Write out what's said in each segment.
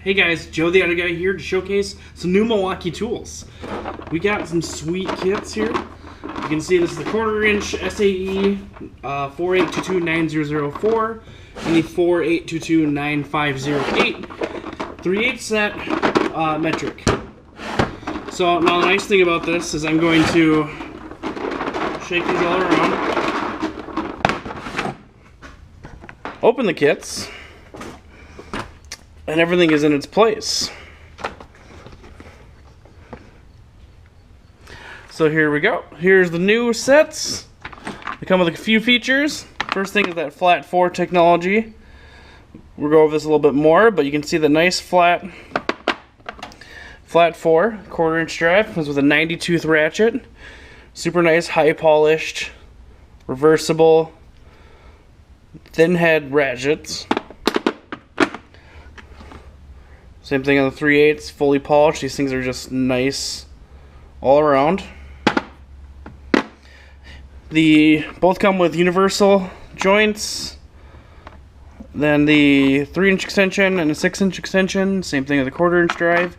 Hey guys, Joe the Other Guy here to showcase some new Milwaukee tools. We got some sweet kits here. You can see this is the 1/4 inch SAE 48229004 and the 48229508 3/8 set metric. So now the nice thing about this is I'm going to shake these all around, open the kits, and everything is in its place. So here we go. Here's the new sets. They come with a few features. First thing is that flat 4 technology. We'll go over this a little bit more, but you can see the nice flat 4 1/4 inch drive. Comes with a 90 tooth ratchet. Super nice, high polished, reversible, thin head ratchets. Same thing on the 3/8, fully polished. These things are just nice all around. Both come with universal joints. Then the 3-inch extension and a 6-inch extension. Same thing with the 1/4 inch drive.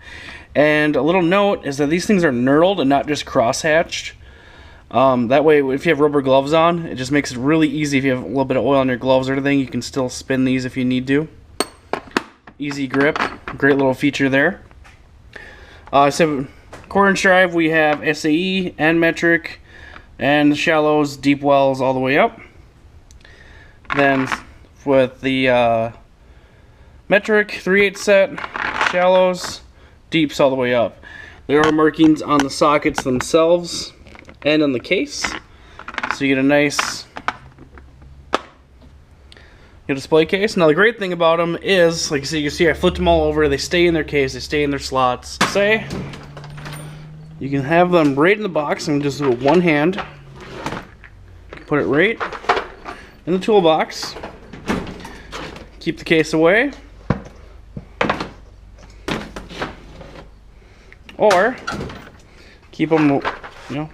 And a little note is that these things are knurled and not just cross-hatched. That way, if you have rubber gloves on, it just makes it really easy. If you have a little bit of oil on your gloves or anything, you can still spin these if you need to. Easy grip, great little feature there. So 1/4 inch drive, we have SAE and metric, and the shallows, deep wells all the way up. Then with the metric 3/8 set, shallows, deeps all the way up. There are markings on the sockets themselves and on the case, so you get a nice display case. Now the great thing about them is, like you can see, I flipped them all over. They stay in their case. They stay in their slots. Say, you can have them right in the box and just do it one hand. Put it right in the toolbox. Keep the case away. Or keep them,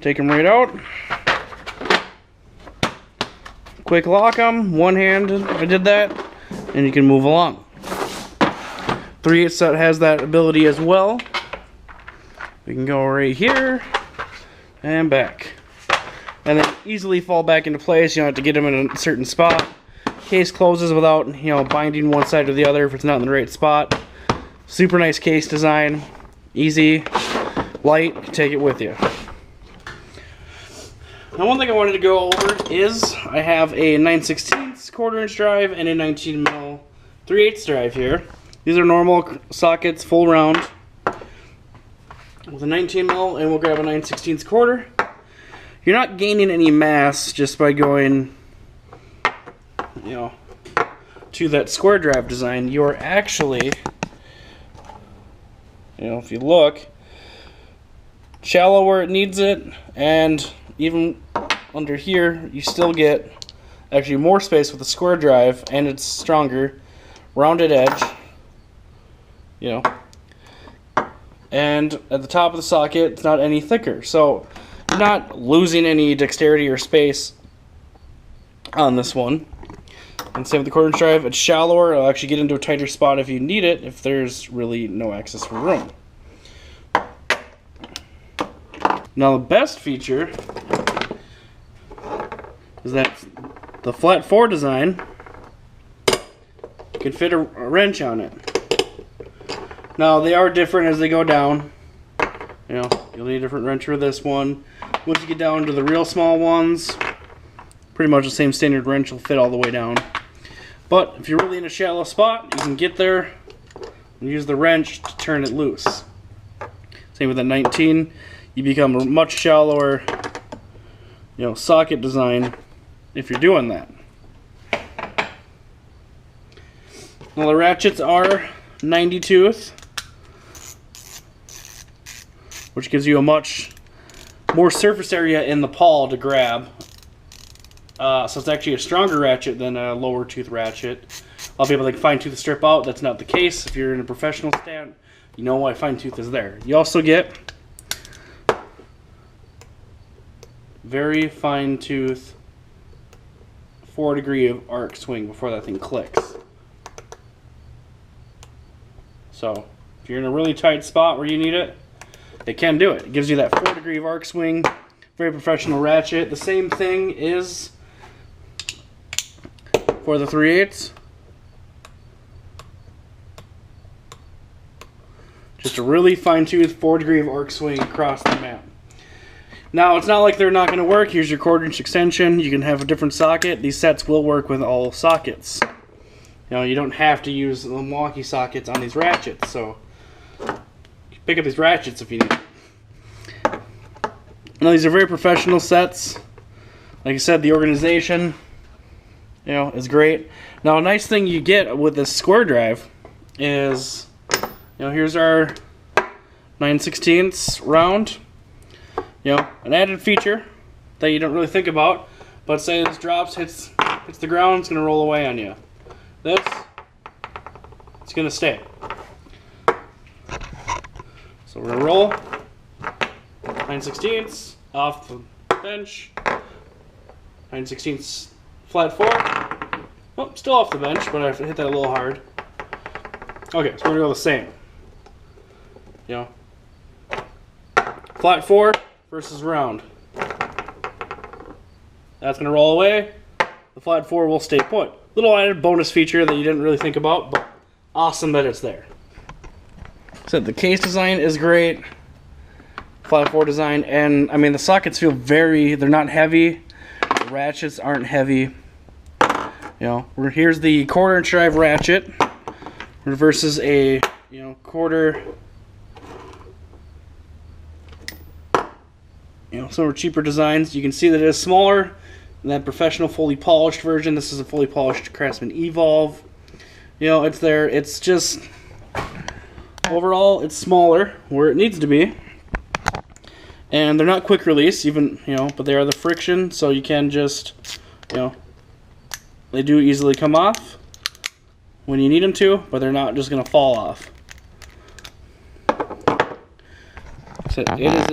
take them right out. Quick lock them, one hand, I did that, and you can move along. 3/8 set has that ability as well. We can go right here and back. And then easily fall back into place. You don't have to get them in a certain spot. Case closes without, binding one side or the other if it's not in the right spot. Super nice case design. Easy, light, you can take it with you. Now one thing I wanted to go over is I have a 9/16 1/4 inch drive and a 19mm 3/8 drive here. These are normal sockets, full round, with a 19mm, and we'll grab a 9/16 1/4. You're not gaining any mass just by going, to that square drive design. You're actually, if you look, shallow where it needs it, and even under here you still get actually more space with the square drive, and it's stronger, rounded edge, and at the top of the socket it's not any thicker, so you're not losing any dexterity or space on this one. And same with the 1/4 inch drive. It's shallower. It'll actually get into a tighter spot if you need it, if there's really no access for room. Now the best feature is that the flat 4 design can fit a wrench on it. Now they are different as they go down. You'll need a different wrench for this one. Once you get down to the real small ones, pretty much the same standard wrench will fit all the way down. But if you're really in a shallow spot, you can get there and use the wrench to turn it loose. Same with the 19. You become a much shallower, socket design if you're doing that. Now the ratchets are 90 tooth, which gives you a much more surface area in the pawl to grab. So it's actually a stronger ratchet than a lower tooth ratchet. A lot of people fine tooth strip out. That's not the case. If you're in a professional stand, you know why fine tooth is there. You also get very fine tooth 4-degree of arc swing before that thing clicks. So if you're in a really tight spot where you need it, it can do it. It gives you that 4-degree of arc swing. Very professional ratchet. The same thing is for the 3/8. Just a really fine-tooth 4-degree of arc swing across the map. Now, it's not like they're not going to work. Here's your 1/4-inch extension. You can have a different socket. These sets will work with all sockets. You know, you don't have to use the Milwaukee sockets on these ratchets. So, pick up these ratchets if you need. Now, these are very professional sets. Like I said, the organization, you know, is great. Now, a nice thing you get with this square drive is, you know, here's our 9/16 round. You know, an added feature that you don't really think about, but say this drops, hits the ground, it's gonna roll away on you. This, it's gonna stay. So we're gonna roll 9/16 off the bench, 9/16 flat 4. Oh, still off the bench, but I hit that a little hard. Okay, so we're gonna go the same. You know, flat 4 versus round. That's going to roll away. The flat 4 will stay put. Little added bonus feature that you didn't really think about, but awesome that it's there. So the case design is great. Flat 4 design, and I mean the sockets feel they're not heavy. The ratchets aren't heavy. You know, here's the 1/4-inch drive ratchet versus a, you know, 1/4. You know, some are cheaper designs. You can see that it is smaller than that professional fully polished version. This is a fully polished Craftsman Evolve. You know, it's there. It's just, overall, it's smaller where it needs to be. And they're not quick release, even, you know, but they are the friction, so you can just, you know, they do easily come off when you need them to, but they're not just going to fall off. So it is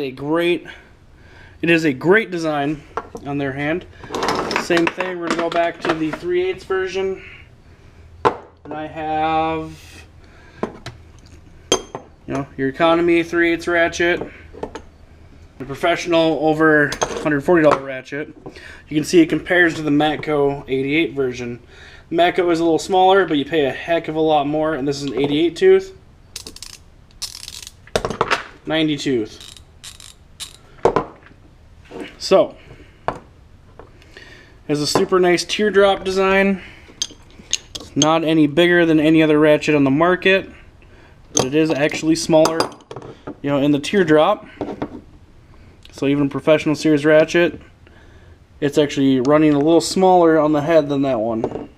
a great design on their hand. Same thing, we're going to go back to the 3/8 version. And I have, you know, your economy 3/8 ratchet. The professional over $140 ratchet. You can see it compares to the Matco 88 version. The Matco is a little smaller, but you pay a heck of a lot more. And this is an 88 tooth. 90 tooth. So, has a super nice teardrop design. It's not any bigger than any other ratchet on the market, but it is actually smaller, you know, in the teardrop. So even professional series ratchet, it's actually running a little smaller on the head than that one.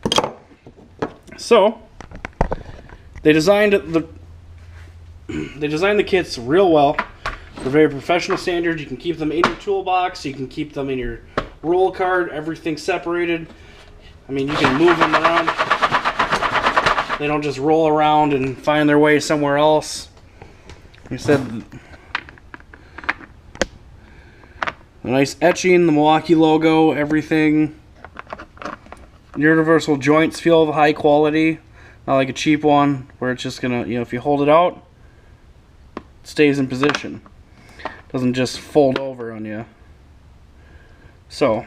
So, they designed the kits real well. They're very professional standard. You can keep them in your toolbox. You can keep them in your roll cart. Everything's separated. I mean, you can move them around. They don't just roll around and find their way somewhere else. Like I said, the nice etching, the Milwaukee logo, everything. Universal joints feel high quality. Not like a cheap one where it's just gonna, you know, if you hold it out, it stays in position. Doesn't just fold over on you. So,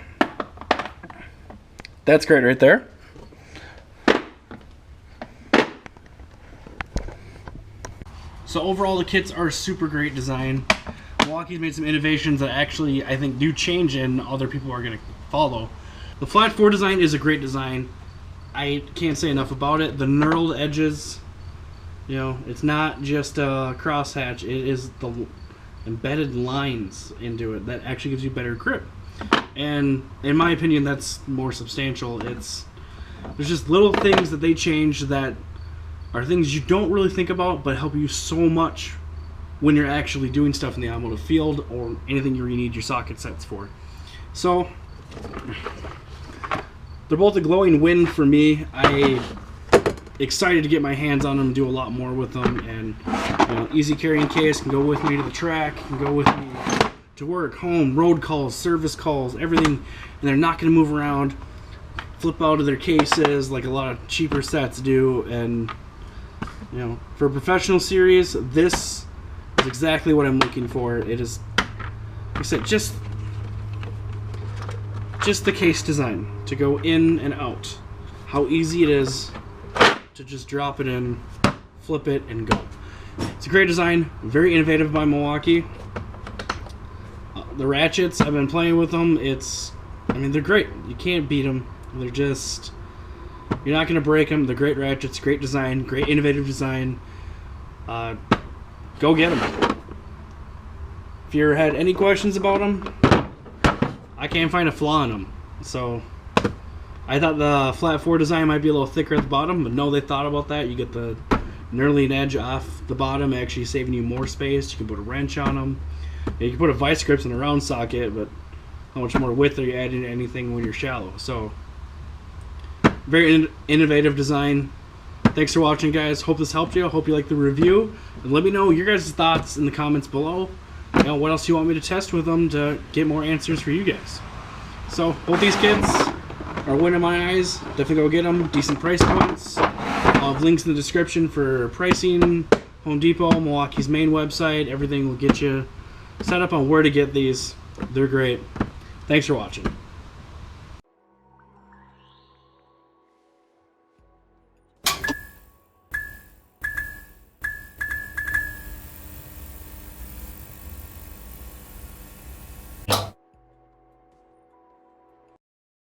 that's great right there. So overall, the kits are super great design. Milwaukee's made some innovations that actually, I think, do change and other people are going to follow. The flat 4 design is a great design. I can't say enough about it. The knurled edges, you know, it's not just a crosshatch. It is the embedded lines into it that actually gives you better grip. And in my opinion, that's more substantial. There's just little things that they change that are things you don't really think about, but help you so much when you're actually doing stuff in the automotive field or anything you need your socket sets for. So they're both a glowing win for me. I'm excited to get my hands on them and do a lot more with them. And, you know, easy carrying case, can go with me to the track, can go with me to work, home, road calls, service calls, everything. And they're not going to move around, flip out of their cases like a lot of cheaper sets do. And, You know, for a professional series, this is exactly what I'm looking for. It is, like I said, just the case design to go in and out. How easy it is to just drop it in, flip it, and go. It's a great design, very innovative by Milwaukee. The Ratchets, I've been playing with them. I mean, they're great. You can't beat them. They're just, you're not going to break them. They're great Ratchets, great design, great innovative design. Go get them. If you ever had any questions about them, I can't find a flaw in them. So I thought the flat 4 design might be a little thicker at the bottom, but no, they thought about that. You get the knurling edge off the bottom, actually saving you more space. You can put a wrench on them. You can put a vice grips in a round socket, but how much more width are you adding to anything when you're shallow? So, very innovative design. Thanks for watching, guys. Hope this helped you. Hope you liked the review. And let me know your guys' thoughts in the comments below. You know, what else you want me to test with them to get more answers for you guys. So, both these kits are winning my eyes. Definitely go get them. Decent price points. I'll have links in the description for pricing, Home Depot, Milwaukee's main website. Everything will get you set up on where to get these. They're great. Thanks for watching.